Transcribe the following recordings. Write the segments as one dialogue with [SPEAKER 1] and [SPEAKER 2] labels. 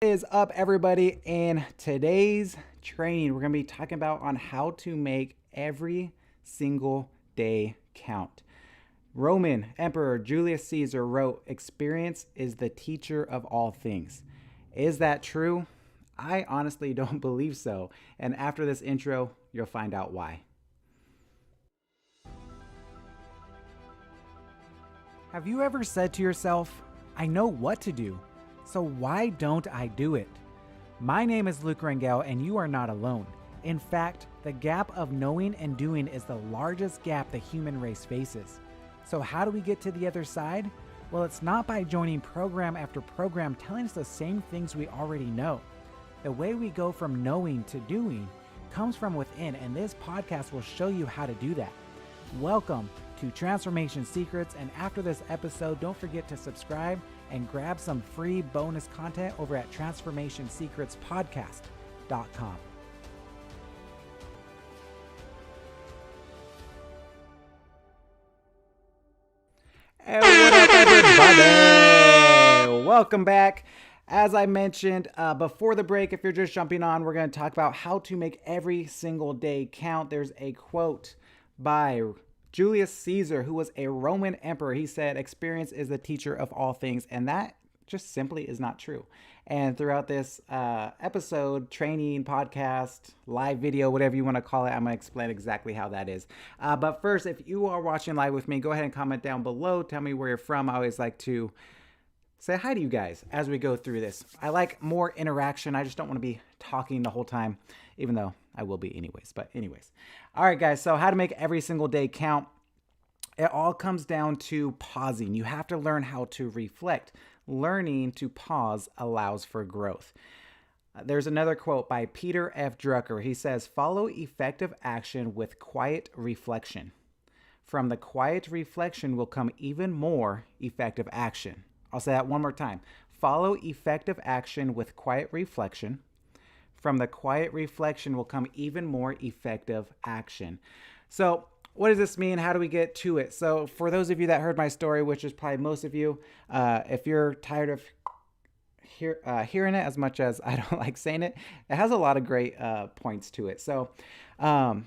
[SPEAKER 1] What is up, everybody? In today's training, we're going to be talking about on how to make every single day count. Roman Emperor Julius Caesar wrote, "Experience is the teacher of all things." Is that true? I honestly don't believe so. And after this intro, you'll find out why. Have you ever said to yourself, I know what to do, so why don't I do it? My name is Luke Rangel, and you are not alone. In fact, the gap of knowing and doing is the largest gap the human race faces. So how do we get to the other side? Well, it's not by joining program after program telling us the same things we already know. The way we go from knowing to doing comes from within, and this podcast will show you how to do that. Welcome to Transformation Secrets, and after this episode, don't forget to subscribe and grab some free bonus content over at transformationsecretspodcast.com. Hey, what up, everybody? Welcome back. As I mentioned before the break, if you're just jumping on, we're going to talk about how to make every single day count. There's a quote by Julius Caesar, who was a Roman emperor. He said, "Experience is the teacher of all things," and that just simply is not true. And throughout this episode, training, podcast, live video, whatever you want to call it, I'm going to explain exactly how that is. But first, if you are watching live with me, go ahead and comment down below. Tell me where you're from. I always like to say hi to you guys as we go through this. I like more interaction. I just don't want to be talking the whole time, even though I will be anyways. But anyways. All right, guys. So how to make every single day count. It all comes down to pausing. You have to learn how to reflect. Learning to pause allows for growth. There's another quote by Peter F Drucker. He says, "Follow effective action with quiet reflection. From the quiet reflection will come even more effective action." I'll say that one more time. Follow effective action with quiet reflection. From the quiet reflection will come even more effective action. So what does this mean? How do we get to it? So for those of you that heard my story, which is probably most of you, if you're tired of hearing it as much as I don't like saying it, it has a lot of great points to it. So my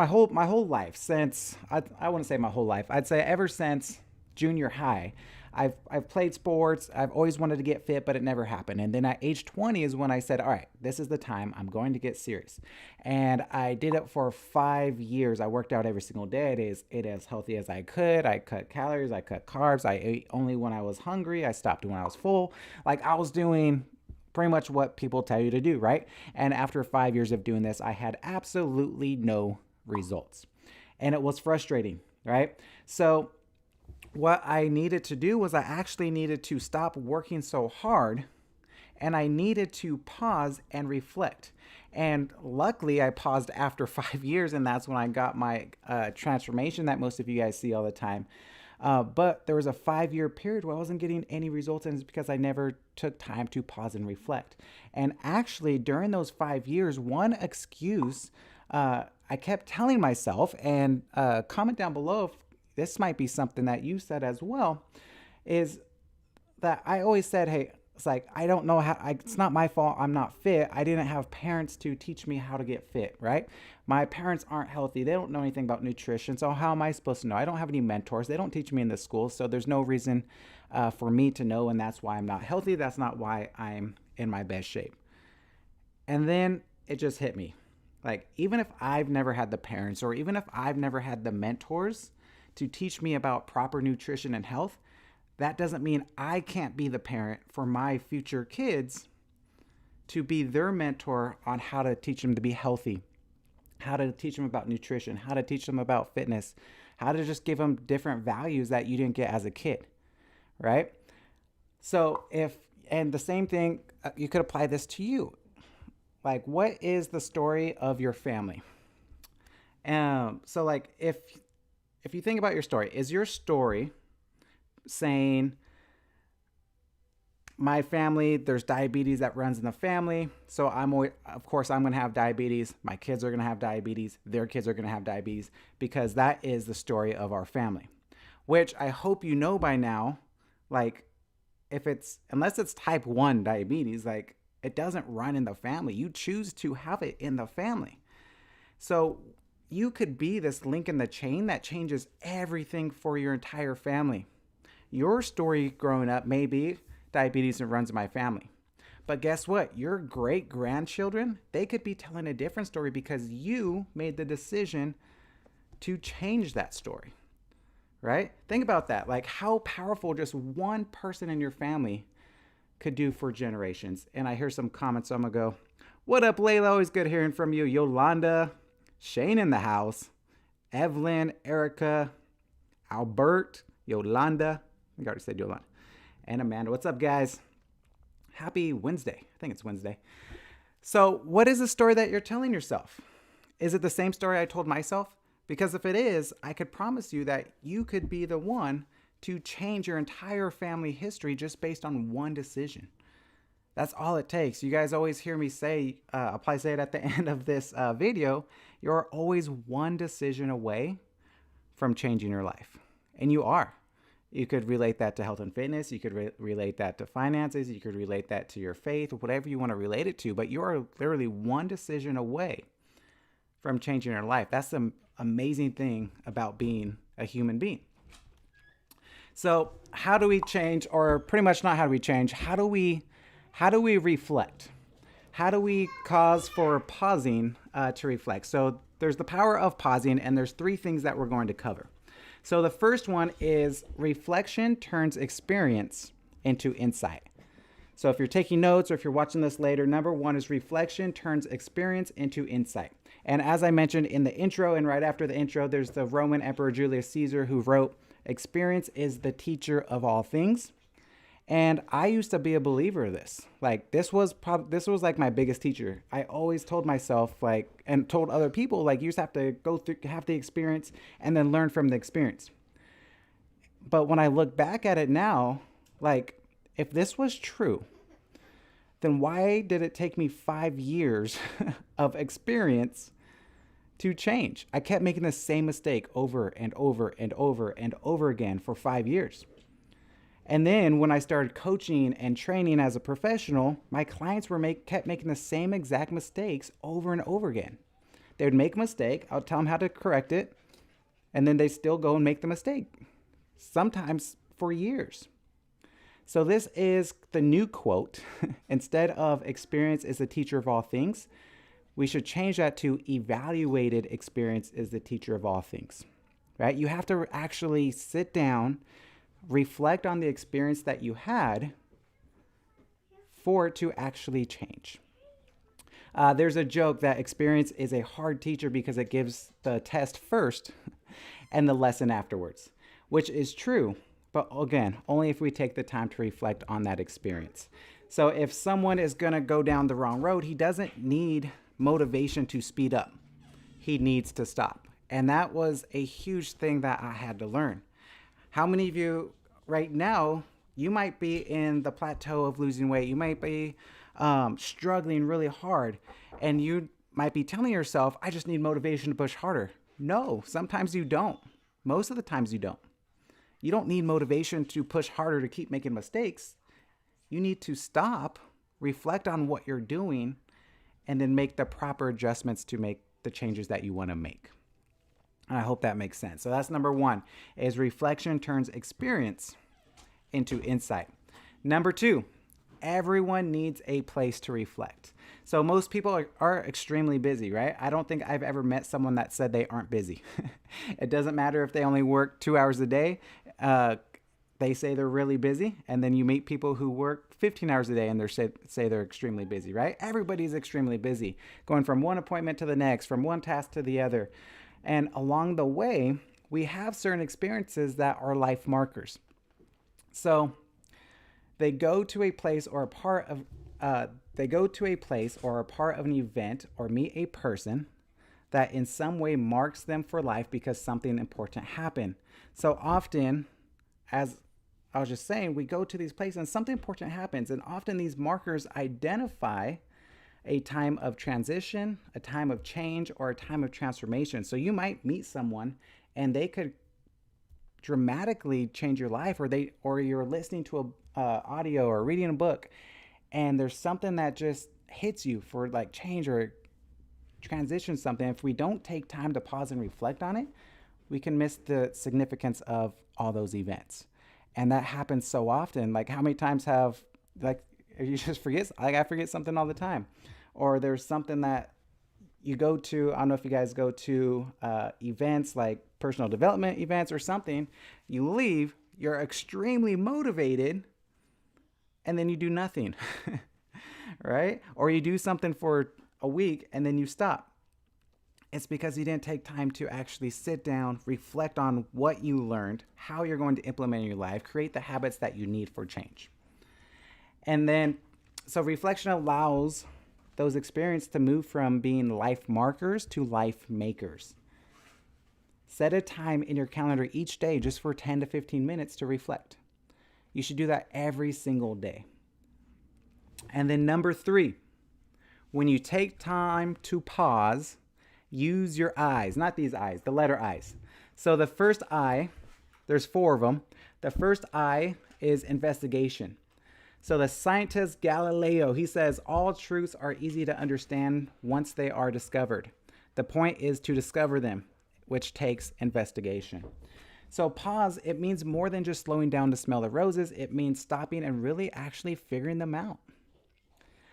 [SPEAKER 1] whole life since, I wouldn't say my whole life, I'd say ever since junior high, I've played sports. I've always wanted to get fit, but it never happened. And then at age 20 is when I said, all right, this is the time. I'm going to get serious. And I did it for 5 years. I worked out every single day. It as healthy as I could. I cut calories. I cut carbs. I ate only when I was hungry. I stopped when I was full. Like, I was doing pretty much what people tell you to do, right? And after 5 years of doing this, I had absolutely no results. And it was frustrating, right? So what I needed to do was I actually needed to stop working so hard, and I needed to pause and reflect. And luckily, I paused after 5 years, and that's when I got my transformation that most of you guys see all the time. But there was a 5 year period where I wasn't getting any results, and it's because I never took time to pause and reflect. And actually, during those 5 years, one excuse I kept telling myself, and comment down below if this might be something that you said as well, is that I always said, hey, it's like, I don't know how, it's not my fault I'm not fit. I didn't have parents to teach me how to get fit, right? My parents aren't healthy. They don't know anything about nutrition. So how am I supposed to know? I don't have any mentors. They don't teach me in the school. So there's no reason for me to know. And that's why I'm not healthy. That's not why I'm in my best shape. And then it just hit me. Like, even if I've never had the parents, or even if I've never had the mentors to teach me about proper nutrition and health, that doesn't mean I can't be the parent for my future kids to be their mentor on how to teach them to be healthy, how to teach them about nutrition, how to teach them about fitness, how to just give them different values that you didn't get as a kid, right? So and the same thing, you could apply this to you. Like, what is the story of your family? So like, if you think about your story, is your story saying, my family, there's diabetes that runs in the family, so of course I'm going to have diabetes, my kids are going to have diabetes, their kids are going to have diabetes, because that is the story of our family, which I hope you know by now. Like, unless it's type 1 diabetes, like it doesn't run in the family. You choose to have it in the family. So you could be this link in the chain that changes everything for your entire family. Your story growing up may be diabetes runs in my family. But guess what? Your great grandchildren, they could be telling a different story because you made the decision to change that story, right? Think about that. Like how powerful just one person in your family could do for generations. And I hear some comments, so I'm gonna go, what up, Layla? Always good hearing from you. Yolanda, Shane in the house, Evelyn, Erica, Albert, Yolanda. I think I already said Yolanda. And Amanda. What's up, guys? Happy Wednesday. I think it's Wednesday. So what is the story that you're telling yourself? Is it the same story I told myself? Because if it is, I could promise you that you could be the one to change your entire family history just based on one decision. That's all it takes. You guys always hear me say, I'll probably say it at the end of this video, you're always one decision away from changing your life. And you are. You could relate that to health and fitness. You could relate that to finances. You could relate that to your faith, whatever you want to relate it to. But you are literally one decision away from changing your life. That's the amazing thing about being a human being. So how do we change, or pretty much not how do we change, how do we reflect? How do we cause for pausing to reflect? So there's the power of pausing, and there's 3 things that we're going to cover. So the first one is reflection turns experience into insight. So if you're taking notes or if you're watching this later, number 1 is reflection turns experience into insight. And as I mentioned in the intro and right after the intro, there's the Roman Emperor Julius Caesar who wrote, "Experience is the teacher of all things." And I used to be a believer of this. Like this was like my biggest teacher. I always told myself and told other people, you just have to go through, have the experience and then learn from the experience. But when I look back at it now, if this was true, then why did it take me 5 years of experience to change? I kept making the same mistake over and over and over and over again for 5 years. And then when I started coaching and training as a professional, my clients kept making the same exact mistakes over and over again. They would make a mistake, I would tell them how to correct it, and then they still go and make the mistake, sometimes for years. So this is the new quote. Instead of experience is the teacher of all things, we should change that to evaluated experience is the teacher of all things, right? You have to actually sit down, reflect on the experience that you had for it to actually change. There's a joke that experience is a hard teacher because it gives the test first and the lesson afterwards, which is true. But again, only if we take the time to reflect on that experience. So if someone is going to go down the wrong road, he doesn't need motivation to speed up. He needs to stop. And that was a huge thing that I had to learn. How many of you right now, you might be in the plateau of losing weight. You might be struggling really hard. And you might be telling yourself, I just need motivation to push harder. No, sometimes you don't. Most of the times you don't. You don't need motivation to push harder to keep making mistakes. You need to stop, reflect on what you're doing, and then make the proper adjustments to make the changes that you want to make. And I hope that makes sense. So that's number 1, is reflection turns experience into insight. Number 2, everyone needs a place to reflect. So most people are extremely busy, right? I don't think I've ever met someone that said they aren't busy. It doesn't matter if they only work 2 hours a day. They say they're really busy. And then you meet people who work 15 hours a day and they say they're extremely busy, right? Everybody's extremely busy, going from one appointment to the next, from one task to the other. And along the way, we have certain experiences that are life markers. So they go to a place or a part of an event or meet a person that in some way marks them for life because something important happened. So often, as I was just saying, we go to these places and something important happens. And often these markers identify a time of transition, a time of change, or a time of transformation. So you might meet someone and they could dramatically change your life, or you're listening to audio or reading a book, and there's something that just hits you for like change or transition something. If we don't take time to pause and reflect on it, we can miss the significance of all those events. And that happens so often. Like, how many times have, like, you just forget, like, I forget something all the time. Or there's something that you go to, I don't know if you guys go to events like personal development events or something, you leave, you're extremely motivated, and then you do nothing, right? Or you do something for a week and then you stop. It's because you didn't take time to actually sit down, reflect on what you learned, how you're going to implement in your life, create the habits that you need for change. And then, so reflection allows those experiences to move from being life markers to life makers. Set a time in your calendar each day just for 10 to 15 minutes to reflect. You should do that every single day. And then number 3, when you take time to pause, use your eyes, not these eyes, the letter I's. So the first I, there's 4 of them. The first I is investigation. So the scientist Galileo, he says, all truths are easy to understand once they are discovered. The point is to discover them, which takes investigation. So pause, it means more than just slowing down to smell the roses. It means stopping and really actually figuring them out.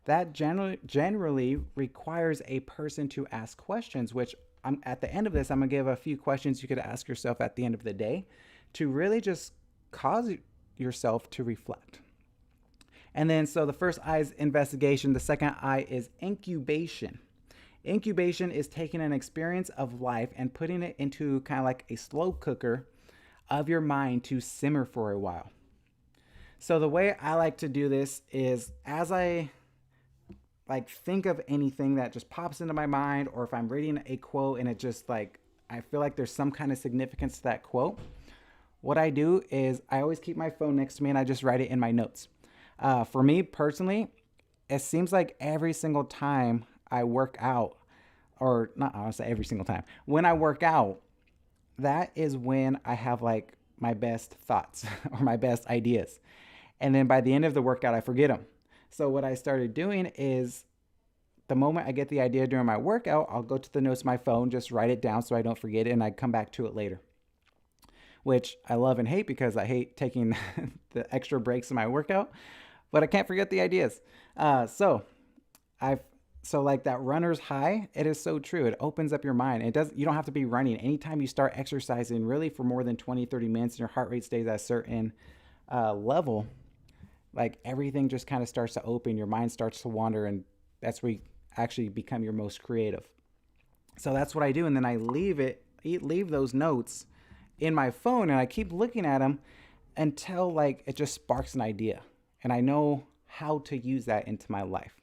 [SPEAKER 1] That generally requires a person to ask questions, which at the end of this, I'm going to give a few questions you could ask yourself at the end of the day to really just cause yourself to reflect. And then, so the first I is investigation. The second I is incubation. Incubation is taking an experience of life and putting it into kind of like a slow cooker of your mind to simmer for a while. So the way I like to do this is as I like think of anything that just pops into my mind, or if I'm reading a quote and it just like, I feel like there's some kind of significance to that quote, what I do is I always keep my phone next to me and I just write it in my notes. For me personally, it seems like every single time I work out, or not, I want to say every single time, when I work out, that is when I have like my best thoughts or my best ideas. And then by the end of the workout, I forget them. So what I started doing is the moment I get the idea during my workout, I'll go to the notes of my phone, just write it down so I don't forget it, and I come back to it later, which I love and hate because I hate taking the extra breaks in my workout, but I can't forget the ideas. So like that runner's high, it is so true. It opens up your mind. You don't have to be running. Anytime you start exercising really for more than 20, 30 minutes and your heart rate stays at a certain level, like everything just kind of starts to open, your mind starts to wander, and that's where you actually become your most creative. So that's what I do. And then I leave those notes in my phone and I keep looking at them until like it just sparks an idea. And I know how to use that into my life.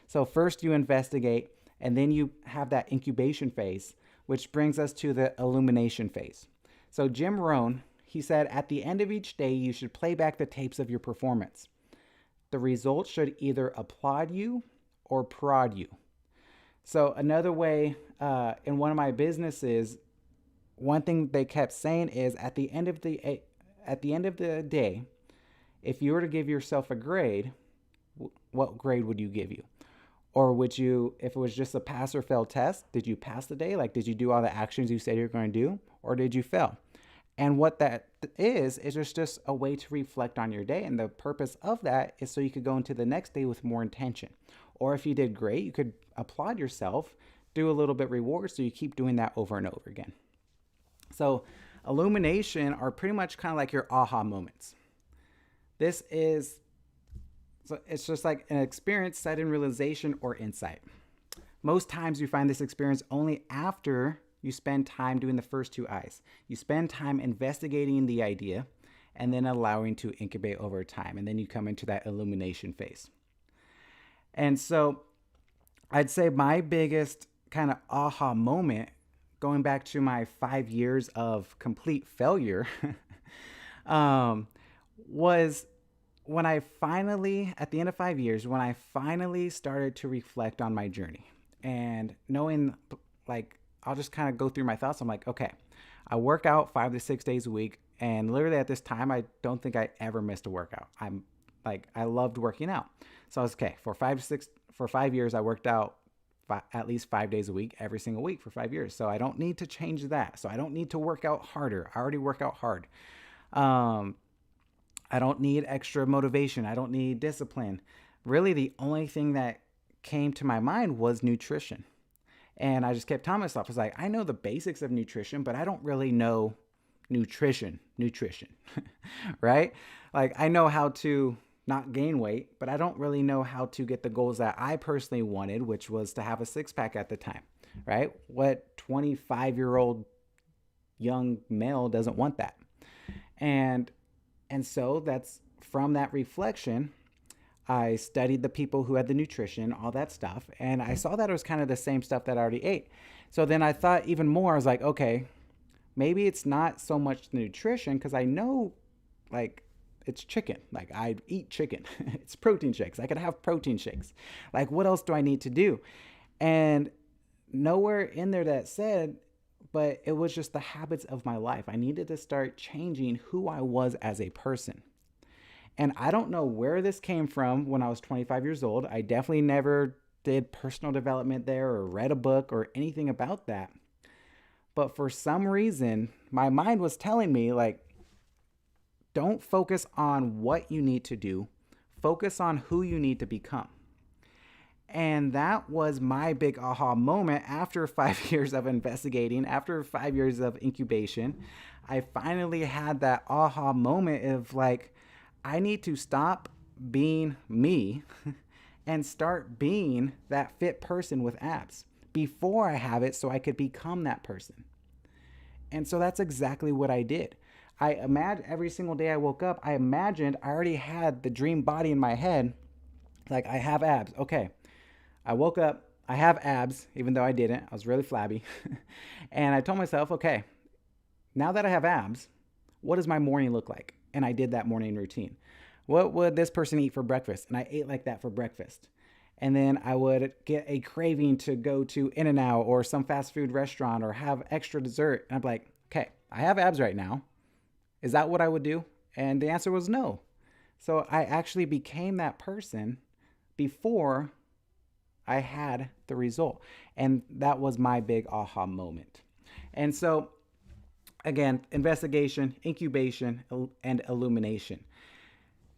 [SPEAKER 1] So first you investigate, and then you have that incubation phase, which brings us to the illumination phase. So Jim Rohn, he said, at the end of each day, you should play back the tapes of your performance. The results should either applaud you or prod you. So another way, in one of my businesses, one thing they kept saying is at the end of the day, if you were to give yourself a grade, what grade would you give you? Or would you, if it was just a pass or fail test, did you pass the day? Like, did you do all the actions you said you were going to do? Or did you fail? And what that is just a way to reflect on your day. And the purpose of that is so you could go into the next day with more intention. Or if you did great, you could applaud yourself, do a little bit reward, so you keep doing that over and over again. So illumination are pretty much kind of like your aha moments. So it's just like an experience, sudden realization, or insight. Most times you find this experience only after you spend time doing the first 2 I's. You spend time investigating the idea and then allowing to incubate over time. And then you come into that illumination phase. And so I'd say my biggest kind of aha moment, going back to my 5 years of complete failure, was when I finally, at the end of 5 years, when I finally started to reflect on my journey and knowing, like, I'll just kind of go through my thoughts. I'm like, okay, I work out 5 to 6 days a week. And literally at this time, I don't think I ever missed a workout. I'm Like I loved working out. So I was okay for 5 years. I worked out at least 5 days a week, every single week for 5 years. So I don't need to change that. So I don't need to work out harder. I already work out hard. Um, I don't need extra motivation. I don't need discipline. Really, the only thing that came to my mind was nutrition. And I just kept telling myself, I was like, I know the basics of nutrition, but I don't really know nutrition, right? Like I know how to not gain weight, but I don't really know how to get the goals that I personally wanted, which was to have a six pack at the time, right? What 25-year-old young male doesn't want that? And so that's from that reflection. I studied the people who had the nutrition, all that stuff, and I saw that it was kind of the same stuff that I already ate. So then I thought even more. I was like, okay, maybe it's not so much the nutrition because I know, like, it's chicken. Like, I eat chicken. It's protein shakes. I could have protein shakes. Like, what else do I need to do? And nowhere in there that said, but it was just the habits of my life. I needed to start changing who I was as a person. And I don't know where this came from when I was 25 years old. I definitely never did personal development there or read a book or anything about that. But for some reason, my mind was telling me, like, don't focus on what you need to do. Focus on who you need to become. And that was my big aha moment after 5 years of investigating, after 5 years of incubation. I finally had that aha moment of like, I need to stop being me and start being that fit person with abs before I have it so I could become that person. And so that's exactly what I did. I imagined every single day I woke up, I imagined I already had the dream body in my head. Like, I have abs. Okay. I woke up, I have abs, even though I didn't. I was really flabby. And I told myself, okay, now that I have abs, what does my morning look like? And I did that morning routine. What would this person eat for breakfast? And I ate like that for breakfast. And then I would get a craving to go to In-N-Out or some fast food restaurant or have extra dessert. And I'm like, okay, I have abs right now. Is that what I would do? And the answer was no. So I actually became that person before I had the result. And that was my big aha moment. And so, again, investigation, incubation, and illumination.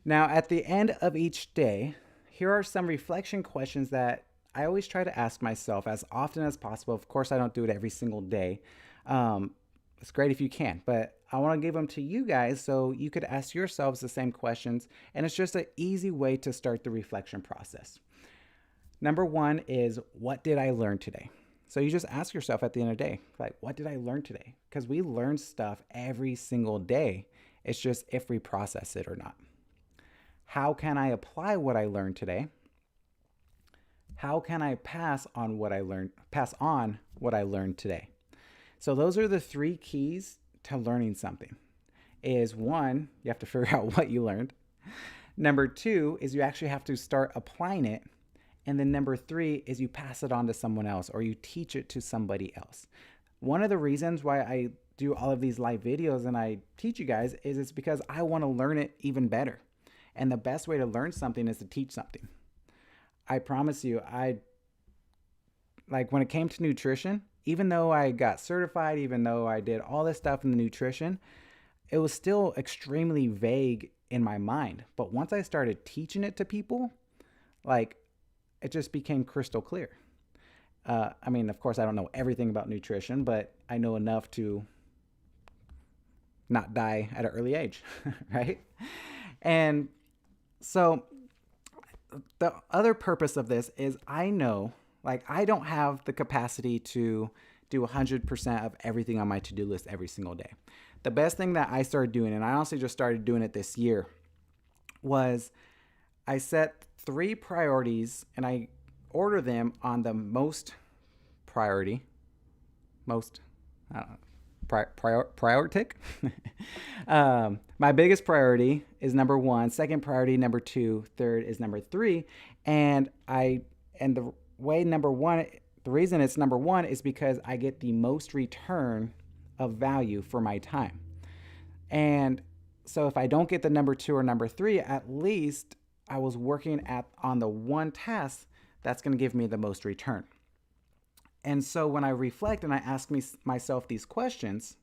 [SPEAKER 1] Now, at the end of each day, here are some reflection questions that I always try to ask myself as often as possible. Of course, I don't do it every single day. It's great if you can, but I want to give them to you guys so you could ask yourselves the same questions. And it's just an easy way to start the reflection process. Number one is, what did I learn today? So you just ask yourself at the end of the day, like, what did I learn today? Because we learn stuff every single day. It's just if we process it or not. How can I apply what I learned today? How can I pass on what I learned today? So those are the three keys to learning something. Is one, you have to figure out what you learned. Number two is you actually have to start applying it. And then number three is you pass it on to someone else or you teach it to somebody else. One of the reasons why I do all of these live videos and I teach you guys is it's because I want to learn it even better. And the best way to learn something is to teach something. I promise you, when it came to nutrition, even though I got certified, even though I did all this stuff in the nutrition, it was still extremely vague in my mind. But once I started teaching it to people, it just became crystal clear. Of course, I don't know everything about nutrition, but I know enough to not die at an early age, right? And so the other purpose of this is I know, I don't have the capacity to do 100% of everything on my to-do list every single day. The best thing that I started doing, and I honestly just started doing it this year, was I set 3 priorities and I order them on the most priority, prioritic. My biggest priority is number 1, second priority number 2, third is number 3, and the way number 1, the reason it's number 1 is because I get the most return of value for my time. And So if I don't get the number 2 or number 3, at least I was working on the one task that's going to give me the most return. And so when I reflect and I ask myself these questions,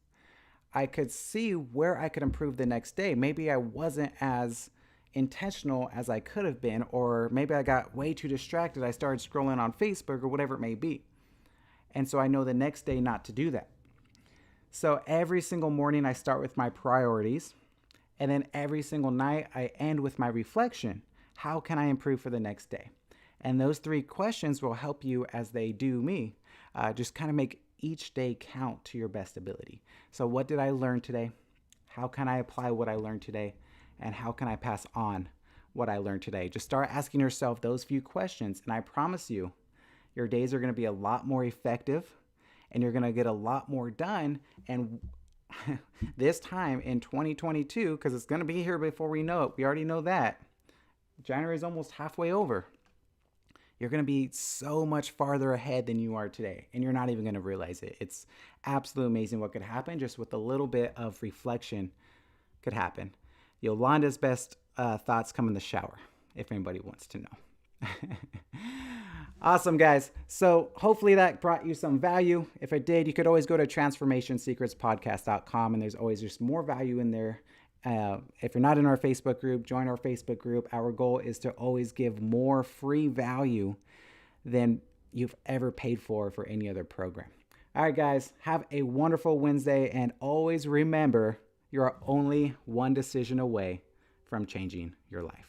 [SPEAKER 1] I could see where I could improve the next day. Maybe I wasn't as intentional as I could have been, or maybe I got way too distracted. I started scrolling on Facebook or whatever it may be. And so I know the next day not to do that. So every single morning I start with my priorities, and then every single night I end with my reflection. How can I improve for the next day? And those 3 questions will help you as they do me. Just kind of make each day count to your best ability. So what did I learn today? How can I apply what I learned today? And how can I pass on what I learned today? Just start asking yourself those few questions, and I promise you, your days are going to be a lot more effective, and you're going to get a lot more done. And this time in 2022, because it's going to be here before we know it, we already know that. January is almost halfway over. You're going to be so much farther ahead than you are today, and you're not even going to realize it. It's absolutely amazing what could happen just with a little bit of reflection could happen. Yolanda's best thoughts come in the shower, if anybody wants to know. Awesome, guys. So hopefully that brought you some value. If it did, you could always go to transformationsecretspodcast.com, and there's always just more value in there. If you're not in our Facebook group, join our Facebook group. Our goal is to always give more free value than you've ever paid for any other program. All right, guys, have a wonderful Wednesday, and always remember, you are only one decision away from changing your life.